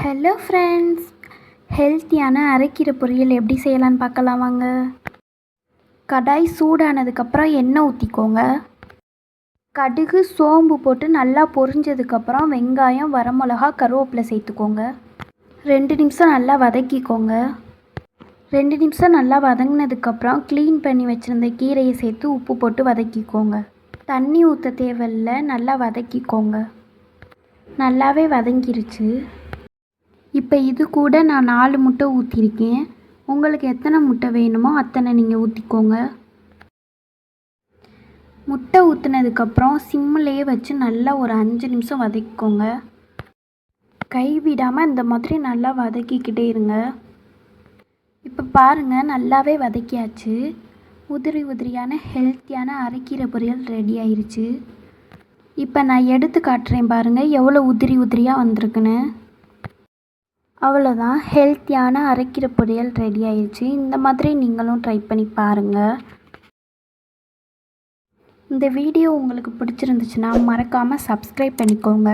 Hello friends, ஹெல்த்தியான அரைக்கீரை பொரியல் எப்படி செய்யலான்னு பார்க்கலாம் வாங்க. கடாய் சூடானதுக்கப்புறம் எண்ணெய் ஊற்றிக்கோங்க. கடுகு சோம்பு போட்டு நல்லா பொரிஞ்சதுக்கப்புறம் வெங்காயம், வரமிளகா, கருவேப்பிலை சேர்த்துக்கோங்க. 2 நிமிஷம் நல்லா வதக்கிக்கோங்க. 2 நிமிஷம் நல்லா வதங்கினதுக்கப்புறம் க்ளீன் பண்ணி வச்சுருந்த கீரையை சேர்த்து உப்பு போட்டு வதக்கிக்கோங்க. தண்ணி ஊற்ற தேவையில்லை, நல்லா வதக்கிக்கோங்க. நல்லாவே வதங்கிருச்சு. இப்போ இது கூட நான் 4 முட்டை ஊற்றிருக்கேன். உங்களுக்கு எத்தனை முட்டை வேணுமோ அத்தனை நீங்கள் ஊற்றிக்கோங்க. முட்டை ஊற்றுனதுக்கப்புறம் சிம்மிலேயே வச்சு நல்லா ஒரு 5 நிமிஷம் வதக்கிக்கோங்க. கை விடாமல் இந்த மாதிரி நல்லா வதக்கிக்கிட்டே இருங்க. இப்போ பாருங்கள், நல்லாவே வதக்கியாச்சு. உதிரி உதிரியான ஹெல்த்தியான அரைக்கீரை பொரியல் ரெடி ஆயிடுச்சு. இப்போ நான் எடுத்து காட்டுறேன் பாருங்கள், எவ்வளோ உதிரி உதிரியாக வந்திருக்குன்னு. அவ்வளோதான், ஹெல்த்தியான அரைக்கீரை பொரியல் ரெடி ஆயிடுச்சு. இந்த மாதிரி நீங்களும் ட்ரை பண்ணி பாருங்கள். இந்த வீடியோ உங்களுக்கு பிடிச்சிருந்துச்சுன்னா மறக்காமல் சப்ஸ்கிரைப் பண்ணிக்கோங்க.